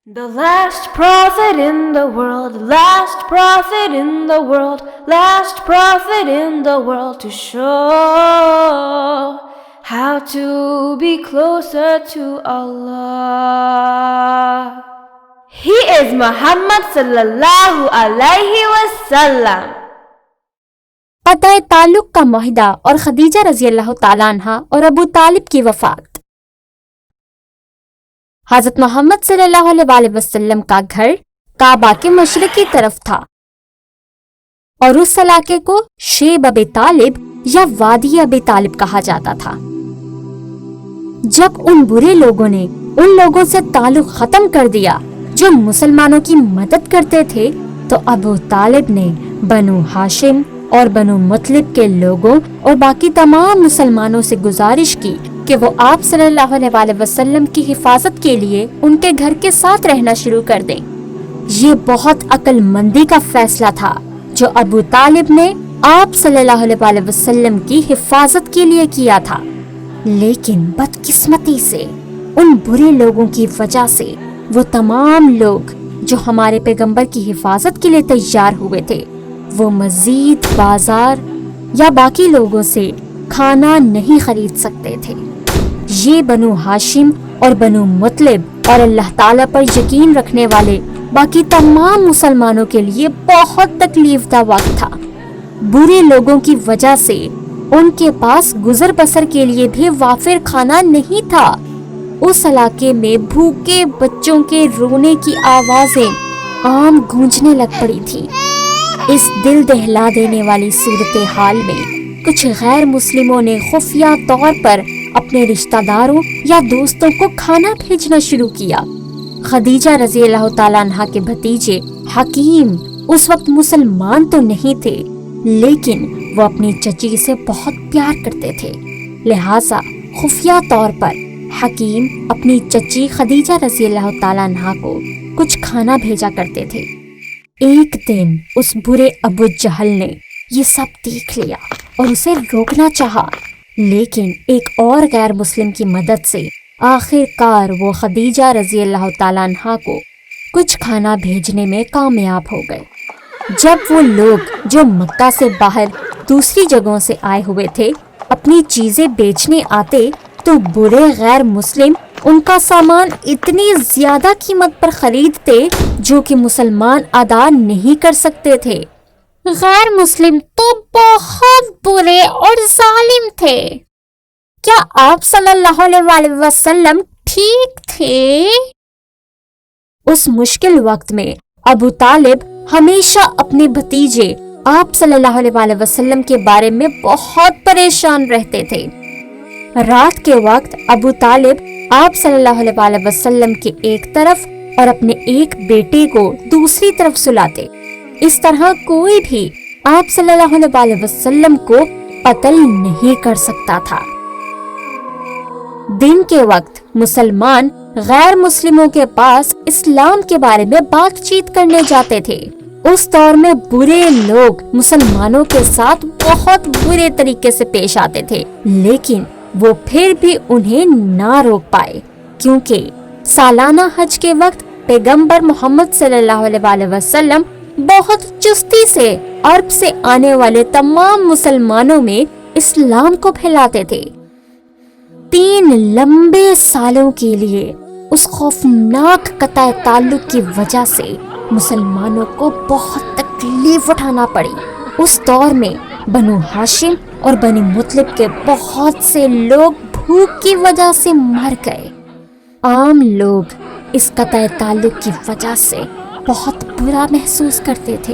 The last prophet in the world, last prophet in the world, last prophet in the world to show how to be closer to Allah. He is Muhammad sallallahu alayhi wasallam. قطع تعلق کا معاہدہ اور خدیجہ رضی اللہ تعالیٰ عنہا اور ابو طالب کی وفات۔ حضرت محمد صلی اللہ علیہ وسلم کا گھر کعبہ کے مشرقی طرف تھا اور اس علاقے کو شیب ابی طالب یا وادی ابی طالب کہا جاتا تھا۔ جب ان برے لوگوں نے ان لوگوں سے تعلق ختم کر دیا جو مسلمانوں کی مدد کرتے تھے تو ابو طالب نے بنو ہاشم اور بنو مطلب کے لوگوں اور باقی تمام مسلمانوں سے گزارش کی کہ وہ آپ صلی اللہ علیہ وسلم کی حفاظت کے لیے ان کے گھر کے ساتھ رہنا شروع کر دیں۔ یہ بہت عقل مندی کا فیصلہ تھا جو ابو طالب نے آپ صلی اللہ علیہ وسلم کی حفاظت کے لیے کیا تھا، لیکن بدقسمتی سے ان برے لوگوں کی وجہ سے وہ تمام لوگ جو ہمارے پیغمبر کی حفاظت کے لیے تیار ہوئے تھے وہ مزید بازار یا باقی لوگوں سے کھانا نہیں خرید سکتے تھے۔ یہ بنو ہاشم اور بنو مطلب اور اللہ تعالیٰ پر یقین رکھنے والے باقی تمام مسلمانوں کے لیے بہت تکلیف دہ وقت تھا۔ برے لوگوں کی وجہ سے ان کے پاس گزر بسر کے لیے بھی وافر کھانا نہیں تھا۔ اس علاقے میں بھوکے بچوں کے رونے کی آوازیں عام گونجنے لگ پڑی تھی۔ اس دل دہلا دینے والی صورتحال میں کچھ غیر مسلموں نے خفیہ طور پر اپنے رشتہ داروں یا دوستوں کو کھانا بھیجنا شروع کیا۔ خدیجہ رضی اللہ تعالیٰ عنہ کے بھتیجے حکیم اس وقت مسلمان تو نہیں تھے، لیکن وہ اپنی چچی سے بہت پیار کرتے تھے، لہٰذا خفیہ طور پر حکیم اپنی چچی خدیجہ رضی اللہ تعالیٰ عنہ کو کچھ کھانا بھیجا کرتے تھے۔ ایک دن اس برے ابو جہل نے یہ سب دیکھ لیا اور اسے روکنا چاہا، لیکن ایک اور غیر مسلم کی مدد سے آخر کار وہ خدیجہ رضی اللہ تعالیٰ عنہ کو کچھ کھانا بھیجنے میں کامیاب ہو گئے۔ جب وہ لوگ جو مکہ سے باہر دوسری جگہوں سے آئے ہوئے تھے اپنی چیزیں بیچنے آتے تو برے غیر مسلم ان کا سامان اتنی زیادہ قیمت پر خریدتے جو کہ مسلمان ادا نہیں کر سکتے تھے۔ غیر مسلم تو بہت برے اور ظالم تھے۔ کیا آپ صلی اللہ علیہ وسلم ٹھیک تھے؟ اس مشکل وقت میں ابو طالب ہمیشہ اپنے بھتیجے آپ صلی اللہ علیہ وسلم کے بارے میں بہت پریشان رہتے تھے۔ رات کے وقت ابو طالب آپ صلی اللہ علیہ وسلم کے ایک طرف اور اپنے ایک بیٹے کو دوسری طرف سلاتے۔ اس طرح کوئی بھی آپ صلی اللہ علیہ وسلم کو قتل نہیں کر سکتا تھا۔ دن کے وقت مسلمان غیر مسلموں کے پاس اسلام کے بارے میں بات چیت کرنے جاتے تھے۔ اس دور میں برے لوگ مسلمانوں کے ساتھ بہت برے طریقے سے پیش آتے تھے، لیکن وہ پھر بھی انہیں نہ روک پائے، کیونکہ سالانہ حج کے وقت پیغمبر محمد صلی اللہ علیہ وسلم بہت چستی سے عرب سے آنے والے تمام مسلمانوں میں اسلام کو پھیلاتے تھے۔ 3 لمبے سالوں کے لیے اس خوفناک قطع تعلق کی وجہ سے مسلمانوں کو بہت تکلیف اٹھانا پڑی۔ اس دور میں بنو ہاشم اور بنی مطلب کے بہت سے لوگ بھوک کی وجہ سے مر گئے۔ عام لوگ اس قطع تعلق کی وجہ سے بہت برا محسوس کرتے تھے۔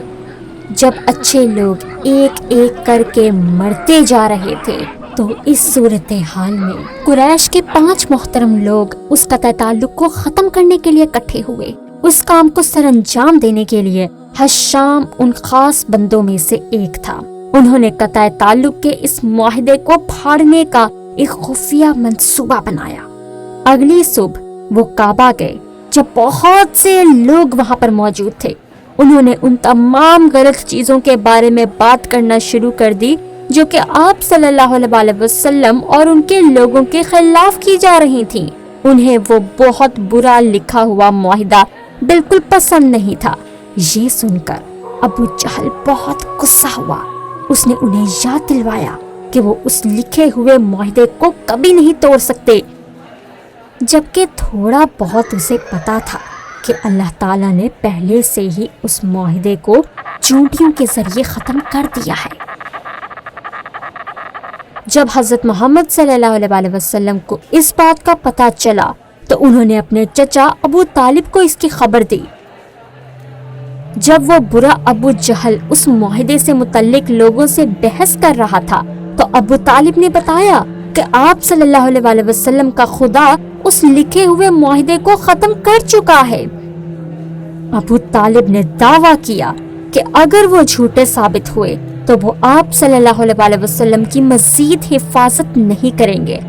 جب اچھے لوگ ایک ایک کر کے مرتے جا رہے تھے تو اس صورتحال میں قریش کے 5 محترم لوگ اس قطع تعلق کو ختم کرنے کے لیے اکٹھے ہوئے۔ اس کام کو سر انجام دینے کے لیے حشام ان خاص بندوں میں سے ایک تھا۔ انہوں نے قطع تعلق کے اس معاہدے کو پھاڑنے کا ایک خفیہ منصوبہ بنایا۔ اگلی صبح وہ کعبہ گئے جب بہت سے لوگ وہاں پر موجود تھے۔ انہوں نے ان تمام غلط چیزوں کے بارے میں بات کرنا شروع کر دی جو کہ آپ صلی اللہ علیہ وسلم اور ان کے لوگوں کے خلاف کی جا رہی تھیں۔ انہیں وہ بہت برا لکھا ہوا معاہدہ بالکل پسند نہیں تھا۔ یہ سن کر ابو جہل بہت غصہ ہوا۔ اس نے انہیں یاد دلوایا کہ وہ اس لکھے ہوئے معاہدے کو کبھی نہیں توڑ سکتے، جبکہ تھوڑا بہت اسے پتا تھا کہ اللہ تعالیٰ نے پہلے سے ہی اس معاہدے کو چونٹیوں کے ذریعے ختم کر دیا ہے۔ جب حضرت محمد صلی اللہ علیہ وسلم کو اس بات کا پتہ چلا تو انہوں نے اپنے چچا ابو طالب کو اس کی خبر دی۔ جب وہ برا ابو جہل اس معاہدے سے متعلق لوگوں سے بحث کر رہا تھا تو ابو طالب نے بتایا کہ آپ صلی اللہ علیہ وسلم کا خدا اس لکھے ہوئے معاہدے کو ختم کر چکا ہے۔ ابو طالب نے دعویٰ کیا کہ اگر وہ جھوٹے ثابت ہوئے تو وہ آپ صلی اللہ علیہ وسلم کی مزید حفاظت نہیں کریں گے،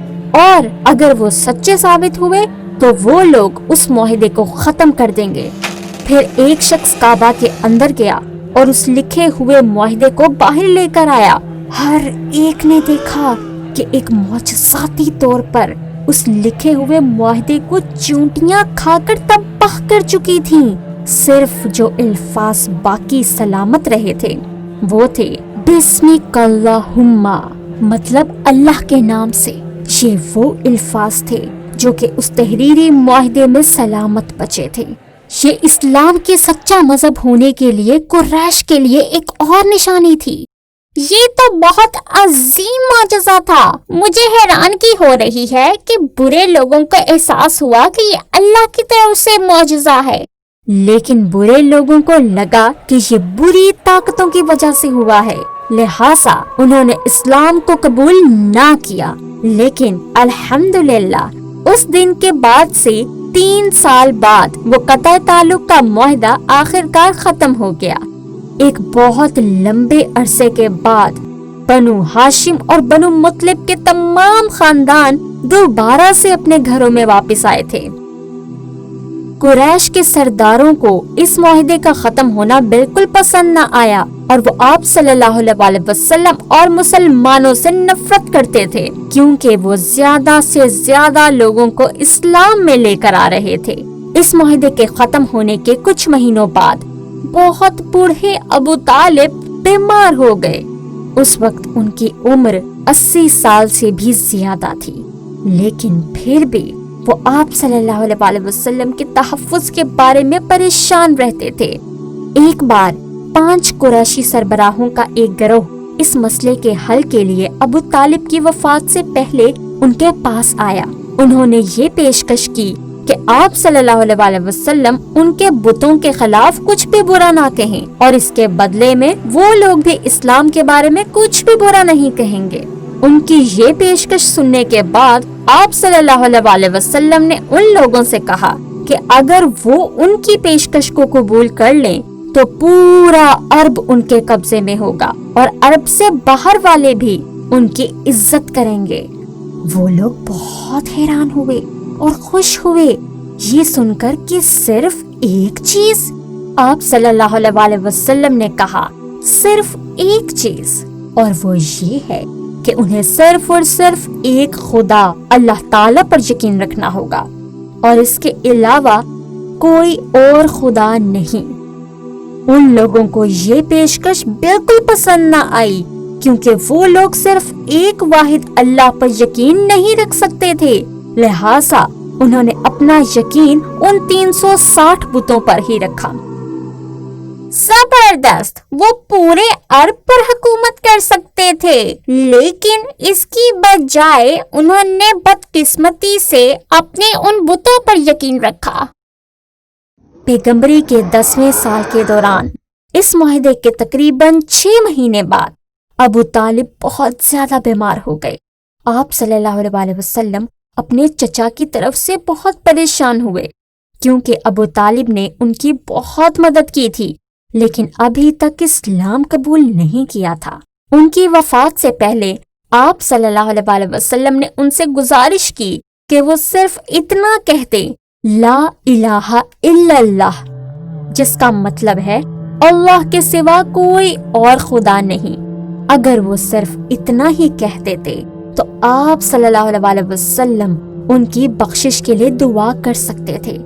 اور اگر وہ سچے ثابت ہوئے تو وہ لوگ اس معاہدے کو ختم کر دیں گے۔ پھر ایک شخص کعبہ کے اندر گیا اور اس لکھے ہوئے معاہدے کو باہر لے کر آیا۔ ہر ایک نے دیکھا کہ ایک معجزاتی طور پر اس لکھے ہوئے معاہدے کو چونٹیاں کھا کر تباہ کر چکی تھیں۔ صرف جو الفاظ باقی سلامت رہے تھے وہ تھے بسمک اللہم، مطلب اللہ کے نام سے۔ یہ وہ الفاظ تھے جو کہ اس تحریری معاہدے میں سلامت بچے تھے۔ یہ اسلام کے سچا مذہب ہونے کے لیے قریش کے لیے ایک اور نشانی تھی۔ یہ تو بہت عظیم معجزہ تھا۔ مجھے حیرانگی ہو رہی ہے کہ برے لوگوں کو احساس ہوا کہ یہ اللہ کی طرف سے معجزہ ہے، لیکن برے لوگوں کو لگا کہ یہ بری طاقتوں کی وجہ سے ہوا ہے، لہٰذا انہوں نے اسلام کو قبول نہ کیا۔ لیکن الحمدللہ اس دن کے بعد سے 3 سال بعد وہ قطع تعلق کا معاہدہ آخرکار ختم ہو گیا۔ ایک بہت لمبے عرصے کے بعد بنو ہاشم اور بنو مطلب کے تمام خاندان دوبارہ سے اپنے گھروں میں واپس آئے تھے۔ قریش کے سرداروں کو اس معاہدے کا ختم ہونا بالکل پسند نہ آیا اور وہ آپ صلی اللہ علیہ وسلم اور مسلمانوں سے نفرت کرتے تھے، کیونکہ وہ زیادہ سے زیادہ لوگوں کو اسلام میں لے کر آ رہے تھے۔ اس معاہدے کے ختم ہونے کے کچھ مہینوں بعد بہت بوڑھے ابو طالب بیمار ہو گئے۔ اس وقت ان کی عمر 80 سال سے بھی زیادہ تھی، لیکن پھر بھی وہ آپ صلی اللہ علیہ وسلم کے تحفظ کے بارے میں پریشان رہتے تھے۔ ایک بار 5 قریشی سربراہوں کا ایک گروہ اس مسئلے کے حل کے لیے ابو طالب کی وفات سے پہلے ان کے پاس آیا۔ انہوں نے یہ پیشکش کی کہ آپ صلی اللہ علیہ وسلم ان کے بتوں کے خلاف کچھ بھی برا نہ کہیں، اور اس کے بدلے میں وہ لوگ بھی اسلام کے بارے میں کچھ بھی برا نہیں کہیں گے۔ ان کی یہ پیشکش سننے کے بعد آپ صلی اللہ علیہ وسلم نے ان لوگوں سے کہا کہ اگر وہ ان کی پیشکش کو قبول کر لیں تو پورا عرب ان کے قبضے میں ہوگا اور عرب سے باہر والے بھی ان کی عزت کریں گے۔ وہ لوگ بہت حیران ہوئے اور خوش ہوئے یہ سن کر کہ صرف ایک چیز۔ آپ صلی اللہ علیہ وسلم نے کہا صرف ایک چیز، اور وہ یہ ہے کہ انہیں صرف اور صرف ایک خدا اللہ تعالیٰ پر یقین رکھنا ہوگا اور اس کے علاوہ کوئی اور خدا نہیں۔ ان لوگوں کو یہ پیشکش بالکل پسند نہ آئی، کیونکہ وہ لوگ صرف ایک واحد اللہ پر یقین نہیں رکھ سکتے تھے، لہٰذا انہوں نے اپنا یقین ان 360 بتوں پر ہی رکھا۔ زبردست، وہ پورے عرب پر حکومت کر سکتے تھے، لیکن اس کی بجائے انہوں نے بدقسمتی سے اپنے ان بتوں پر یقین رکھا۔ پیغمبری کے 10ویں سال کے دوران اس معاہدے کے تقریباً 6 مہینے بعد ابو طالب بہت زیادہ بیمار ہو گئے۔ آپ صلی اللہ علیہ وسلم اپنے چچا کی طرف سے بہت پریشان ہوئے، کیونکہ ابو طالب نے ان کی بہت مدد کی تھی، لیکن ابھی تک اسلام قبول نہیں کیا تھا۔ ان کی وفات سے پہلے آپ صلی اللہ علیہ وسلم نے ان سے گزارش کی کہ وہ صرف اتنا کہتے لا الہ الا اللہ، جس کا مطلب ہے اللہ کے سوا کوئی اور خدا نہیں۔ اگر وہ صرف اتنا ہی کہہ دیتے تو آپ صلی اللہ علیہ وسلم ان کی بخشش کے لیے دعا کر سکتے تھے،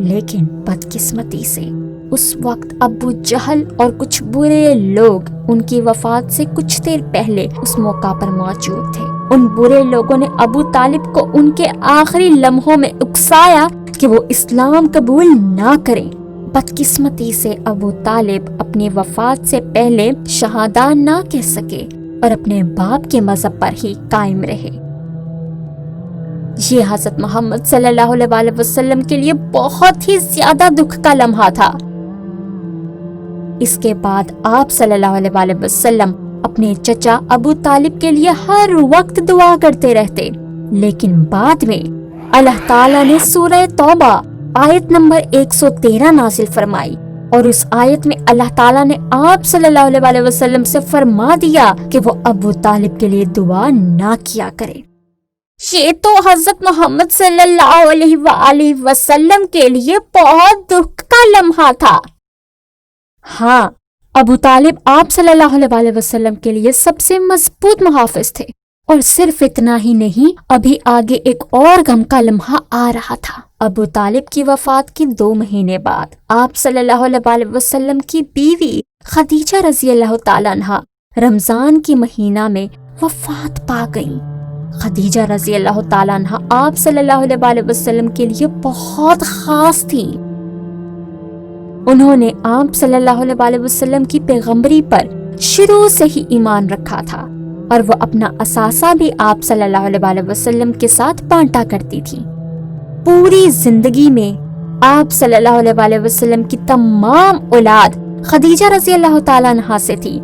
لیکن بدقسمتی سے اس وقت ابو جہل اور کچھ برے لوگ ان کی وفات سے کچھ دیر پہلے اس موقع پر موجود تھے۔ ان برے لوگوں نے ابو طالب کو ان کے آخری لمحوں میں اکسایا کہ وہ اسلام قبول نہ کریں۔ بدقسمتی سے ابو طالب اپنی وفات سے پہلے شہادہ نہ کہہ سکے اور اپنے باپ کے مذہب پر ہی قائم رہے۔ یہ حضرت محمد صلی اللہ علیہ وسلم کے لیے بہت ہی زیادہ دکھ کا لمحہ تھا۔ اس کے بعد آپ صلی اللہ علیہ وسلم اپنے چچا ابو طالب کے لیے ہر وقت دعا کرتے رہتے، لیکن بعد میں اللہ تعالیٰ نے سورہ توبہ آیت نمبر 113 نازل فرمائی، اور اس آیت میں اللہ تعالیٰ نے آپ صلی اللہ علیہ وسلم سے فرما دیا کہ وہ ابو طالب کے لیے دعا نہ کیا کرے۔ یہ تو حضرت محمد صلی اللہ علیہ وآلہ وسلم کے لیے بہت دکھ کا لمحہ تھا۔ ہاں، ابو طالب آپ صلی اللہ علیہ وسلم کے لیے سب سے مضبوط محافظ تھے، اور صرف اتنا ہی نہیں، ابھی آگے ایک اور غم کا لمحہ آ رہا تھا۔ ابو طالب کی وفات کے 2 مہینے بعد آپ صلی اللہ علیہ وسلم کی بیوی خدیجہ رضی اللہ تعالیٰ عنہا رمضان کے مہینہ میں وفات پا گئیں۔ خدیجہ رضی اللہ تعالیٰ عنہا آپ صلی اللہ علیہ وسلم کے لیے بہت خاص تھیں۔ انہوں نے آپ صلی اللہ علیہ وسلم کی پیغمبری پر شروع سے ہی ایمان رکھا تھا، اور وہ اپنا اثاثہ بھی آپ صلی اللہ علیہ وسلم کے ساتھ بانٹا کرتی تھی۔ پوری زندگی میں آپ صلی اللہ علیہ وسلم کی تمام اولاد خدیجہ رضی اللہ تعالیٰ عنہا سے تھی،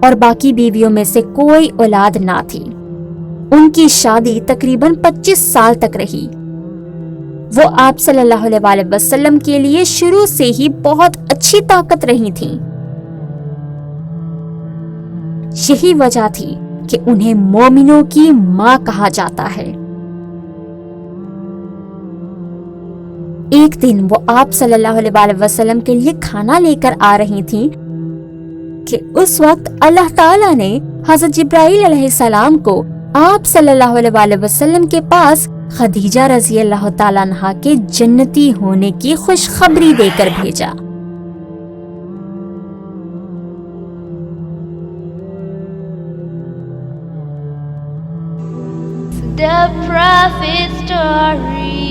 اور باقی بیویوں میں سے کوئی اولاد نہ تھی۔ ان کی شادی تقریباً 25 سال تک رہی۔ وہ آپ صلی اللہ علیہ وسلم کے لیے شروع سے ہی بہت اچھی طاقت رہی تھیں۔ یہی وجہ تھی کہ انہیں مومنوں کی ماں کہا جاتا ہے۔ ایک دن وہ آپ صلی اللہ علیہ وسلم کے لیے کھانا لے کر آ رہی تھیں کہ اس وقت اللہ تعالیٰ نے حضرت جبرائیل علیہ السلام کو آپ صلی اللہ علیہ وسلم کے پاس خدیجہ رضی اللہ تعالیٰ عنہا کے جنتی ہونے کی خوشخبری دے کر بھیجا۔ The prophet story